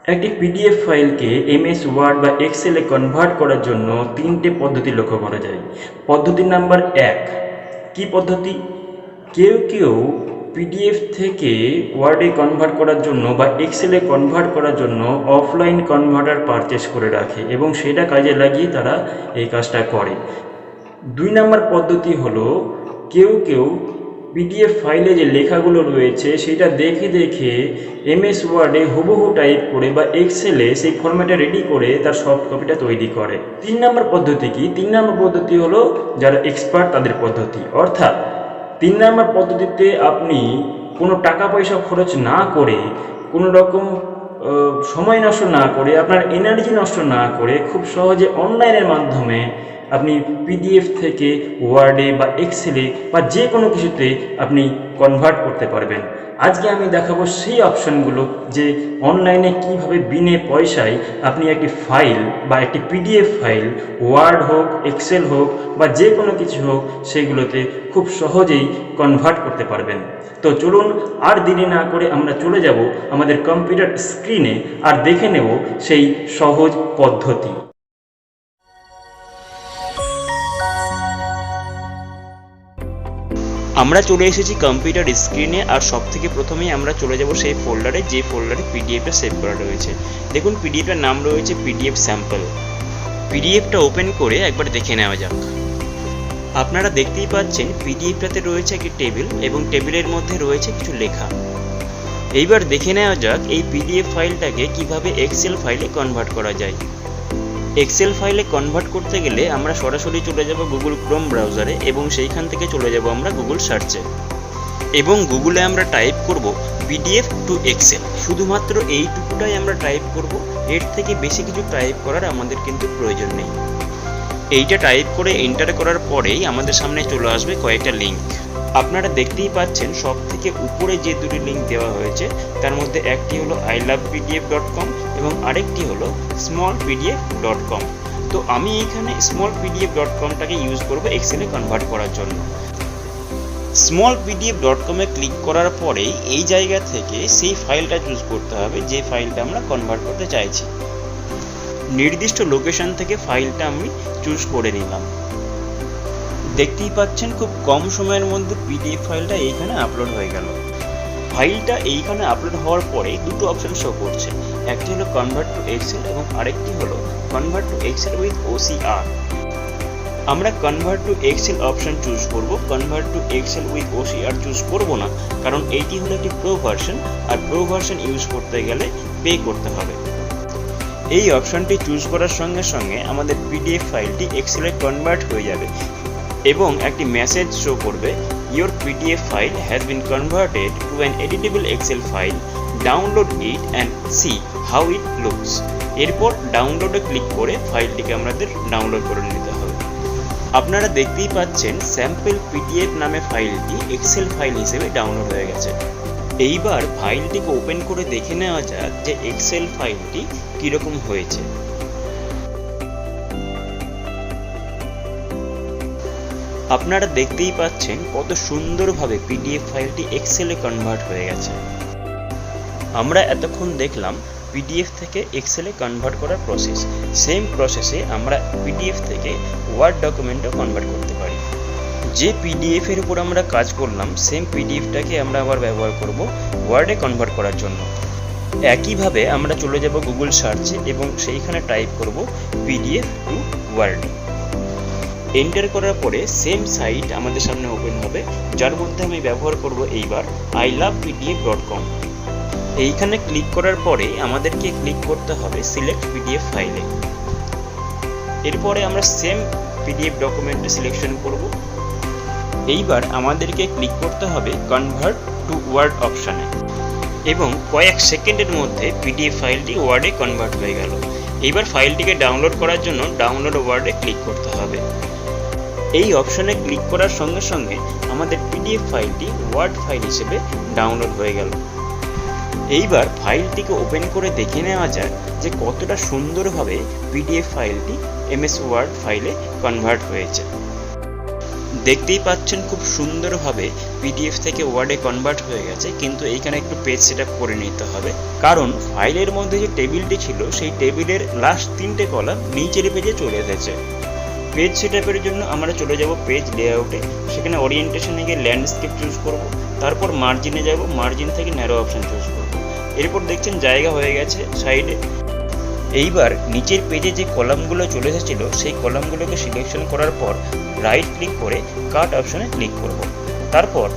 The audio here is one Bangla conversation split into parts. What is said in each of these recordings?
একটি পিডিএফ ফাইলকে এমএস ওয়ার্ড বা এক্সেলে কনভার্ট করার জন্য তিনটে পদ্ধতি লক্ষ্য করা যায়। পদ্ধতি নাম্বার 1, কি পদ্ধতি? কেউ কেউ পিডিএফ থেকে ওয়ার্ডে কনভার্ট করার জন্য বা এক্সেলে কনভার্ট করার জন্য অফলাইন কনভার্টার পারচেস করে রাখে এবং সেটা কাজে লাগিয়ে তারা এই কাজটা করে। 2 নম্বর পদ্ধতি হলো কেউ কেউ পিডিএফ ফাইলে যে লেখাগুলো রয়েছে সেটা দেখে দেখে এমএস ওয়ার্ডে হুবহু টাইপ করে বা এক্সেলে সেই ফরম্যাটে রেডি করে তার সফট কপিটা তৈরি করে। 3 নম্বর পদ্ধতি কি? 3 নম্বর পদ্ধতি হলো যারা এক্সপার্ট তাদের পদ্ধতি। অর্থাৎ 3 নম্বর পদ্ধতিতে আপনি কোনো টাকা পয়সা খরচ না করে, কোনো রকম সময় নষ্ট না করে, আপনার এনার্জি নষ্ট না করে খুব সহজে অনলাইনের মাধ্যমে আপনি পিডিএফ থেকে ওয়ার্ডে বা এক্সেলে বা যে কোনো কিছুতে আপনি কনভার্ট করতে পারবেন। আজকে আমি দেখাবো সেই অপশানগুলো যে অনলাইনে কিভাবে বিনে পয়সায় আপনি একটি ফাইল বা একটি পিডিএফ ফাইল, ওয়ার্ড হোক, এক্সেল হোক বা যে কোনো কিছু হোক, সেগুলোতে খুব সহজেই কনভার্ট করতে পারবেন। তো চলুন আর দেরি না করে আমরা চলে যাব আমাদের কম্পিউটার স্ক্রিনে আর দেখে নেব সেই সহজ পদ্ধতি। আমরা চলে এসেছি কম্পিউটার স্ক্রিনে, আর সবথেকে প্রথমেই আমরা চলে যাব সেই ফোল্ডারে যে ফোল্ডারে পিডিএফটা সেভ করা রয়েছে। দেখুন পিডিএফটার নাম রয়েছে পিডিএফ স্যাম্পল। পিডিএফটা ওপেন করে একবার দেখে নেওয়া যাক। আপনারা দেখতেই পাচ্ছেন পিডিএফটাতে রয়েছে একটি টেবিল এবং টেবিলের মধ্যে রয়েছে কিছু লেখা। এইবার দেখে নেওয়া যাক এই পিডিএফ ফাইলটাকে কিভাবে এক্সেল ফাইলে কনভার্ট করা যায়। এক্সেল ফাইলে কনভার্ট করতে গেলে আমরা সরাসরি চলে যাব গুগল ক্রোম ব্রাউজারে এবং সেইখান থেকে চলে যাব আমরা গুগল সার্চে এবং গুগলে আমরা টাইপ করব পিডিএফ টু এক্সেল। শুধুমাত্র এইটুকুটাই আমরা টাইপ করব, এর থেকে বেশি কিছু টাইপ করার আমাদের কিন্তু প্রয়োজন নেই। এইটা টাইপ করে এন্টার করার পরেই আমাদের সামনে চলে আসবে কয়েকটা লিঙ্ক। আপনারা দেখতেই পাচ্ছেন সব থেকে উপরে যে দুটি লিঙ্ক দেওয়া হয়েছে তার মধ্যে একটি হলো ilovepdf.com এবং আরেকটি হলো smallpdf.com। তো আমি এখানে smallpdf.comটাকে ইউজ করব এক্সেলে কনভার্ট করার জন্য। smallpdf.com-এ ক্লিক করার পরেই এই জায়গা থেকে সেই ফাইলটা চুজ করতে হবে যে ফাইলটা আমরা কনভার্ট করতে চাইছি। নির্দিষ্ট লোকেশন থেকে ফাইলটা আমি চুজ করে নিলাম। দেখতেই পাচ্ছেন খুব কম সময়ের মধ্যে পিডিএফ ফাইলটা এইখানে আপলোড হয়ে গেল। ফাইলটা এইখানে আপলোড হওয়ার পরে দুটো অপশন শো করছে, একটি হলো কনভার্ট টু এক্সেল এবং আরেকটি হলো convert to Excel with OCR. আমরা convert to Excel option choose করব, convert to Excel with OCR choose করব না, কারণ এইটি হলো একটি প্রো ভার্সন আর প্রো ভার্সন ইউজ করতে গেলে পে করতে হবে। এই অপশনটি চুজ করার সঙ্গে সঙ্গে আমাদের পিডিএফ ফাইলটি এক্সেলে কনভার্ট হয়ে যাবে এবং একটি মেসেজ শো করবে, your PDF file has been converted to an editable Excel file, download it and see how it looks. এরপর ডাউনলোডে ক্লিক করে ফাইলটিকে আমাদের ডাউনলোড করে নিতে হবে। আপনারা দেখতেই পাচ্ছেন স্যাম্পল পিডিএফ নামে ফাইলটি এক্সেল ফাইল হিসেবে ডাউনলোড হয়ে গেছে। এইবার ফাইলটিকে ওপেন করে দেখে নেওয়া যাক যে এক্সেল ফাইলটি কীরকম হয়েছে। আপনারা দেখতেই পাচ্ছেন কত সুন্দরভাবে পিডিএফ ফাইলটি এক্সেলে কনভার্ট হয়ে গেছে। আমরা এতক্ষণ দেখলাম পিডিএফ থেকে এক্সেলে কনভার্ট করার প্রসেস। সেম প্রসেসে আমরা পিডিএফ থেকে ওয়ার্ড ডকুমেন্টও কনভার্ট করতে পারি। যে পিডিএফ এর উপর আমরা কাজ করলাম সেম পিডিএফটাকে আমরা আবার ব্যবহার করব ওয়ার্ডে কনভার্ট করার জন্য। একইভাবে আমরা চলে যাব গুগল সার্চে এবং সেইখানে টাইপ করব পিডিএফ টু ওয়ার্ড। এন্টার করার পরে সেম সাইট আমাদের সামনে ওপেন হবে, যার মধ্যে আমি ব্যবহার করব এইবার ilovepdf.com। এইখানে ক্লিক করার পরে আমাদেরকে ক্লিক করতে হবে সিলেক্ট পিডিএফ ফাইলে। এরপরে আমরা সেম পিডিএফ ডকুমেন্টে সিলেকশন করব। এইবার আমাদেরকে ক্লিক করতে হবে কনভার্ট টু ওয়ার্ড অপশানে এবং কয়েক সেকেন্ডের মধ্যে পিডিএফ ফাইলটি ওয়ার্ডে কনভার্ট হয়ে গেল। এইবার ফাইলটিকে ডাউনলোড করার জন্য ডাউনলোড ওয়ার্ডে ক্লিক করতে হবে। এই অপশনে ক্লিক করার সঙ্গে সঙ্গে আমাদের পিডিএফ ফাইলটি ওয়ার্ড ফাইল হিসেবে ডাউনলোড হয়ে গেল। এইবার ফাইলটিকে ওপেন করে দেখে নেওয়া যাক যে কতটা সুন্দরভাবে পিডিএফ ফাইলটি এমএস ওয়ার্ড ফাইলে কনভার্ট হয়েছে। দেখতেই পাচ্ছেন খুব সুন্দরভাবে পিডিএফ থেকে ওয়ার্ডে কনভার্ট হয়ে গেছে, কিন্তু এইখানে একটু পেজ সেটআপ করে নিতে হবে, কারণ ফাইলের মধ্যে যে টেবিলটি ছিল সেই টেবিলের লাস্ট 3টে কলাম নিচের পেজে চলে এসেছে। পেজ সেটআপের জন্য আমরা চলে যাব পেজ লেআউটে, সেখানে ওরিয়েন্টেশনে গিয়ে ল্যান্ডস্কেপ চুজ করব, তারপর মার্জিনে যাব, মার্জিন থেকে ন্যারো অপশন চুজ করব। এরপর দেখছেন জায়গা হয়ে গেছে সাইডে। এইবার নিচের পেজে যে কলামগুলো চলে এসেছিল সেই কলামগুলোকে সিলেকশন করার পর রাইট ক্লিক করে কাট অপশনে ক্লিক করব। তারপর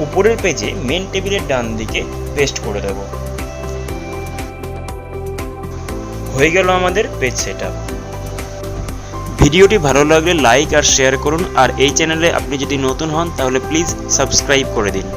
উপরের পেজে মেন টেবিলের ডান দিকে পেস্ট করে দেব। হয়ে গেল আমাদের পেজ সেটআপ। ভিডিওটি ভালো লাগলে লাইক আর শেয়ার করুন, আর এই চ্যানেলে আপনি যদি নতুন হন তাহলে প্লিজ সাবস্ক্রাইব করে দিন।